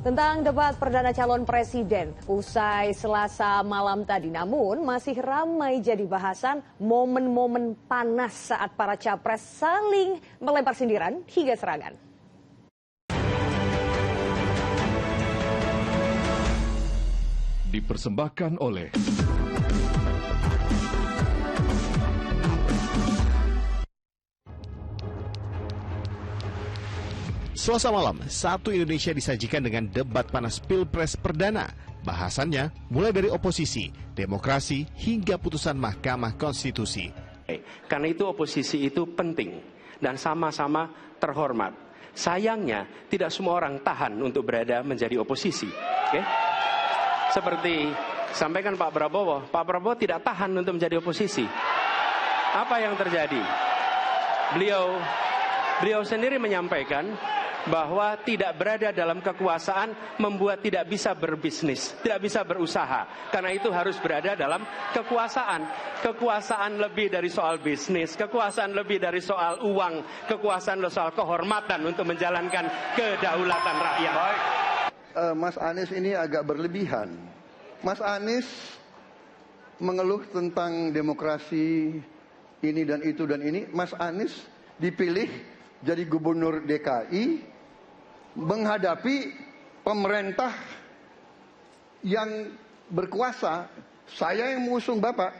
Tentang debat perdana calon presiden usai Selasa malam tadi, namun masih ramai jadi bahasan momen-momen panas saat para capres saling melempar sindiran hingga serangan. Dipersembahkan oleh Selasa malam, Satu Indonesia disajikan dengan debat panas Pilpres Perdana. Bahasannya mulai dari oposisi, demokrasi, hingga putusan Mahkamah Konstitusi. Karena itu oposisi itu penting dan sama-sama terhormat. Sayangnya tidak semua orang tahan untuk berada menjadi oposisi. Seperti sampaikan Pak Prabowo tidak tahan untuk menjadi oposisi. Apa yang terjadi? Beliau sendiri menyampaikan bahwa tidak berada dalam kekuasaan membuat tidak bisa berbisnis, tidak bisa berusaha. Karena itu harus berada dalam kekuasaan. Kekuasaan lebih dari soal bisnis, kekuasaan lebih dari soal uang, kekuasaan soal kehormatan untuk menjalankan kedaulatan rakyat. Mas Anies ini agak berlebihan. Mas Anies mengeluh tentang demokrasi ini dan itu dan ini. Mas Anies dipilih jadi gubernur DKI menghadapi pemerintah yang berkuasa. Saya yang mengusung Bapak.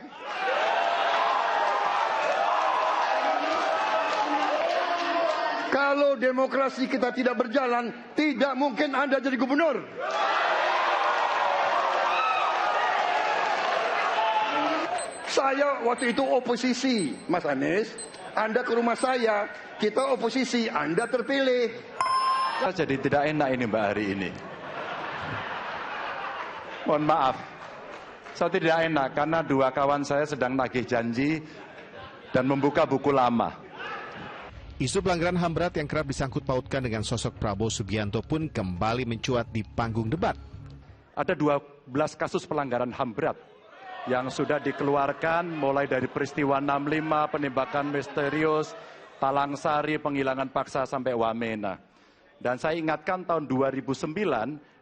Kalau demokrasi kita tidak berjalan, tidak mungkin Anda jadi gubernur. Saya waktu itu oposisi, Mas Anies. Anda ke rumah saya, kita oposisi, Anda terpilih. Jadi tidak enak ini Mbak hari ini. Mohon maaf, saya tidak enak karena dua kawan saya sedang nagih janji dan membuka buku lama. Isu pelanggaran HAM berat yang kerap disangkut pautkan dengan sosok Prabowo Subianto pun kembali mencuat di panggung debat. Ada 12 kasus pelanggaran HAM berat yang sudah dikeluarkan mulai dari peristiwa 65, penembakan misterius, Talang Sari, penghilangan paksa sampai Wamena. Dan saya ingatkan tahun 2009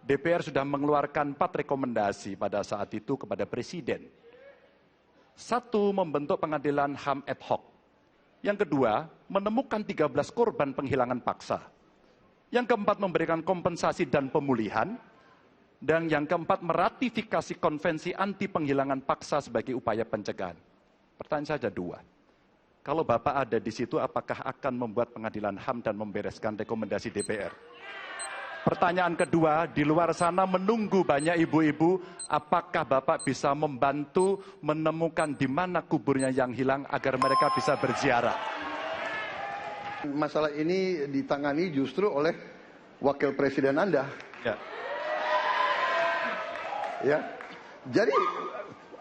DPR sudah mengeluarkan 4 rekomendasi pada saat itu kepada Presiden. 1, membentuk pengadilan HAM ad hoc. Yang kedua, menemukan 13 korban penghilangan paksa. Yang keempat, memberikan kompensasi dan pemulihan. Dan yang keempat, meratifikasi konvensi anti penghilangan paksa sebagai upaya pencegahan. Pertanyaan saja 2. Kalau Bapak ada di situ, apakah akan membuat pengadilan HAM dan membereskan rekomendasi DPR? Pertanyaan kedua, di luar sana menunggu banyak ibu-ibu, apakah Bapak bisa membantu menemukan di mana kuburnya yang hilang agar mereka bisa berziarah? Masalah ini ditangani justru oleh Wakil Presiden Anda. Ya. Jadi,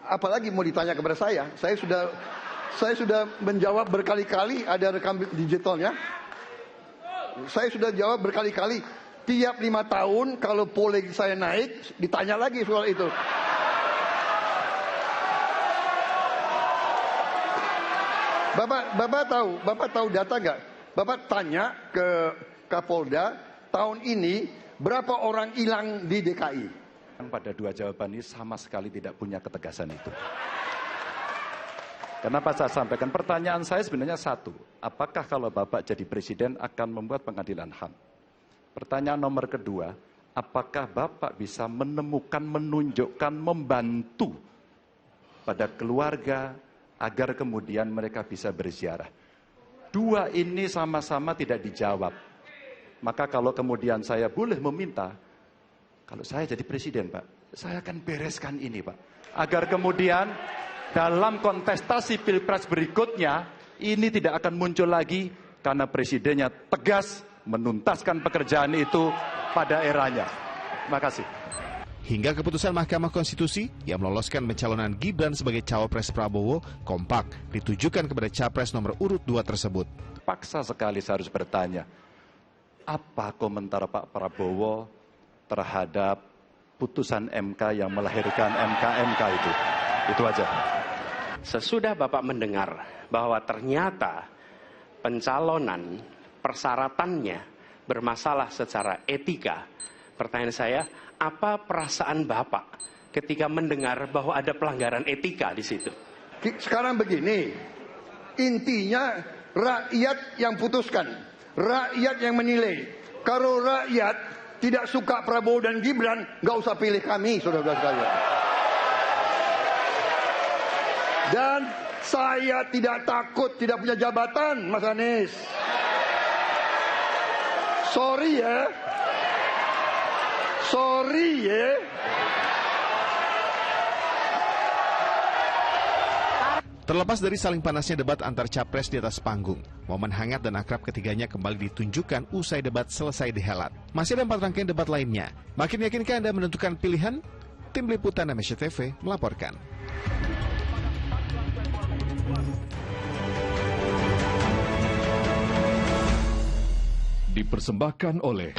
apalagi mau ditanya kepada saya? Saya sudah menjawab berkali-kali, ada rekam digitalnya. Saya sudah jawab berkali-kali. Tiap 5 tahun kalau polling saya naik, ditanya lagi soal itu. Bapak tahu data nggak? Bapak tanya ke Kapolda, tahun ini berapa orang hilang di DKI? Pada 2 jawaban ini sama sekali tidak punya ketegasan itu. Kenapa saya sampaikan? Pertanyaan saya sebenarnya 1. Apakah kalau Bapak jadi presiden akan membuat pengadilan HAM? Pertanyaan nomor kedua, apakah Bapak bisa menemukan, menunjukkan, membantu pada keluarga agar kemudian mereka bisa berziarah? 2 ini sama-sama tidak dijawab. Maka kalau kemudian saya boleh meminta, kalau saya jadi presiden Pak, saya akan bereskan ini Pak. Agar kemudian dalam kontestasi Pilpres berikutnya, ini tidak akan muncul lagi karena presidennya tegas menuntaskan pekerjaan itu pada eranya. Terima kasih. Hingga keputusan Mahkamah Konstitusi yang meloloskan pencalonan Gibran sebagai cawapres Prabowo kompak ditujukan kepada capres nomor urut 2 tersebut. Paksa sekali saya harus bertanya, apa komentar Pak Prabowo terhadap putusan MK yang melahirkan MK itu? Itu aja. Sesudah Bapak mendengar bahwa ternyata pencalonan persyaratannya bermasalah secara etika, Pertanyaan saya, apa perasaan Bapak ketika mendengar bahwa ada pelanggaran etika di situ? Sekarang begini, intinya rakyat yang putuskan, rakyat yang menilai. Kalau rakyat tidak suka Prabowo dan Gibran, nggak usah pilih kami, saudara-saudara sekalian. Dan saya tidak takut tidak punya jabatan, Mas Anies. Sorry ya. Sorry ya. Terlepas dari saling panasnya debat antar capres di atas panggung, momen hangat dan akrab ketiganya kembali ditunjukkan usai debat selesai dihelat. Masih ada 4 rangkaian debat lainnya. Makin yakinkah Anda menentukan pilihan? Tim Liputan Indonesia TV melaporkan. Dipersembahkan oleh